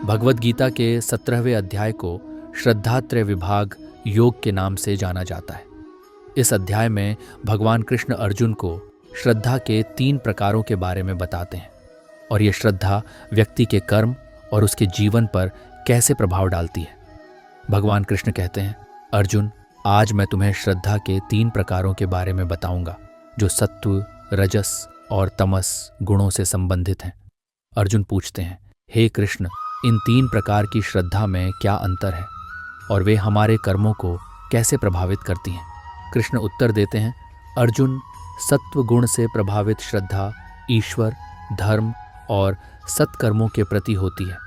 भगवद गीता के 17वें अध्याय को श्रद्धात्रय विभाग योग के नाम से जाना जाता है। इस अध्याय में भगवान कृष्ण अर्जुन को श्रद्धा के 3 प्रकारों के बारे में बताते हैं और ये श्रद्धा व्यक्ति के कर्म और उसके जीवन पर कैसे प्रभाव डालती है। भगवान कृष्ण कहते हैं, अर्जुन, आज मैं तुम्हें श्रद्धा के 3 प्रकारों के बारे में बताऊंगा जो सत्व, रजस और तमस गुणों से संबंधित हैं। अर्जुन पूछते हैं, हे कृष्ण, इन 3 प्रकार की श्रद्धा में क्या अंतर है और वे हमारे कर्मों को कैसे प्रभावित करती हैं? कृष्ण उत्तर देते हैं, अर्जुन, सत्व गुण से प्रभावित श्रद्धा ईश्वर, धर्म और सत्कर्मों के प्रति होती है।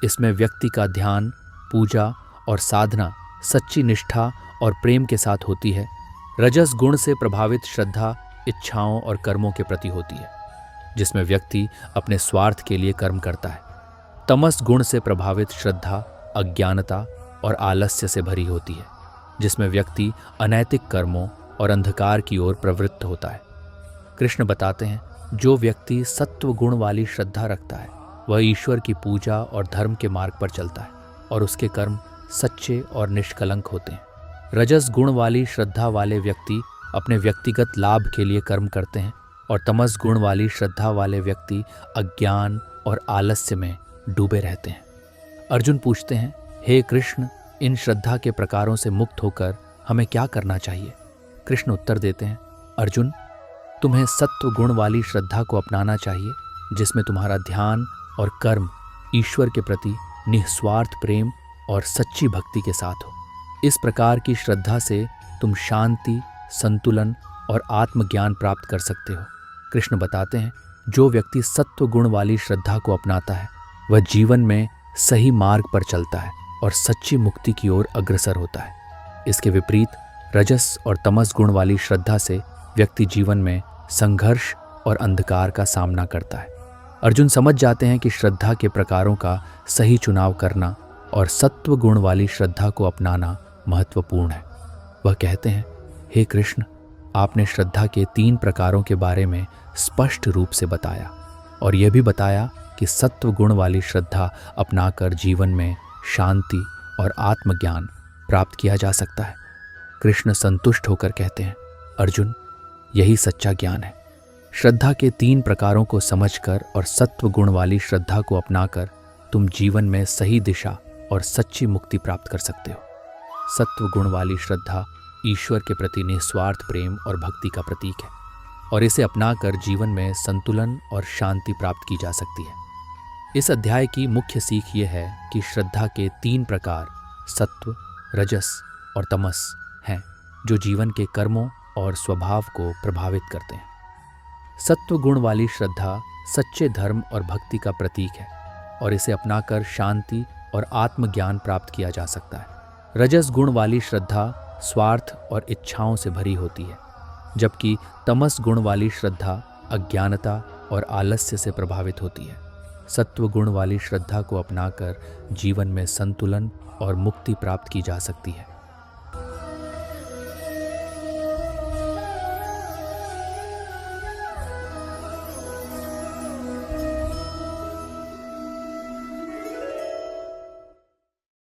इसमें व्यक्ति का ध्यान, पूजा और साधना सच्ची निष्ठा और प्रेम के साथ होती है। रजस गुण से प्रभावित श्रद्धा इच्छाओं और कर्मों के प्रति होती है, जिसमें व्यक्ति अपने स्वार्थ के लिए कर्म करता है। तमस गुण से प्रभावित श्रद्धा अज्ञानता और आलस्य से भरी होती है, जिसमें व्यक्ति अनैतिक कर्मों और अंधकार की ओर प्रवृत्त होता है। कृष्ण बताते हैं, जो व्यक्ति सत्व गुण वाली श्रद्धा रखता है वह ईश्वर की पूजा और धर्म के मार्ग पर चलता है और उसके कर्म सच्चे और निष्कलंक होते हैं। रजस गुण वाली श्रद्धा वाले व्यक्ति अपने व्यक्तिगत लाभ के लिए कर्म करते हैं और तमस गुण वाली श्रद्धा वाले व्यक्ति अज्ञान और आलस्य में डूबे रहते हैं। अर्जुन पूछते हैं, हे कृष्ण, इन श्रद्धा के प्रकारों से मुक्त होकर हमें क्या करना चाहिए? कृष्ण उत्तर देते हैं, अर्जुन, तुम्हें सत्व गुण वाली श्रद्धा को अपनाना चाहिए, जिसमें तुम्हारा ध्यान और कर्म ईश्वर के प्रति निस्वार्थ प्रेम और सच्ची भक्ति के साथ हो। इस प्रकार की श्रद्धा से तुम शांति, संतुलन और आत्मज्ञान प्राप्त कर सकते हो। कृष्ण बताते हैं, जो व्यक्ति सत्व गुण वाली श्रद्धा को अपनाता है वह जीवन में सही मार्ग पर चलता है और सच्ची मुक्ति की ओर अग्रसर होता है। इसके विपरीत रजस और तमस गुण वाली श्रद्धा से व्यक्ति जीवन में संघर्ष और अंधकार का सामना करता है। अर्जुन समझ जाते हैं कि श्रद्धा के प्रकारों का सही चुनाव करना और सत्व गुण वाली श्रद्धा को अपनाना महत्वपूर्ण है। वह कहते हैं, हे कृष्ण, आपने श्रद्धा के 3 प्रकारों के बारे में स्पष्ट रूप से बताया और यह भी बताया कि सत्व गुण वाली श्रद्धा अपनाकर जीवन में शांति और आत्मज्ञान प्राप्त किया जा सकता है। कृष्ण संतुष्ट होकर कहते हैं, अर्जुन, यही सच्चा ज्ञान है। श्रद्धा के 3 प्रकारों को समझकर और सत्व गुण वाली श्रद्धा को अपनाकर तुम जीवन में सही दिशा और सच्ची मुक्ति प्राप्त कर सकते हो। सत्व गुण वाली श्रद्धा ईश्वर के प्रति निस्वार्थ प्रेम और भक्ति का प्रतीक है और इसे अपनाकर जीवन में संतुलन और शांति प्राप्त की जा सकती है। इस अध्याय की मुख्य सीख ये है कि श्रद्धा के 3 प्रकार सत्व, रजस और तमस हैं, जो जीवन के कर्मों और स्वभाव को प्रभावित करते हैं। सत्व गुण वाली श्रद्धा सच्चे धर्म और भक्ति का प्रतीक है और इसे अपनाकर शांति और आत्मज्ञान प्राप्त किया जा सकता है। रजस गुण वाली श्रद्धा स्वार्थ और इच्छाओं से भरी होती है, जबकि तमस गुण वाली श्रद्धा अज्ञानता और आलस्य से प्रभावित होती है। सत्व गुण वाली श्रद्धा को अपनाकर जीवन में संतुलन और मुक्ति प्राप्त की जा सकती है।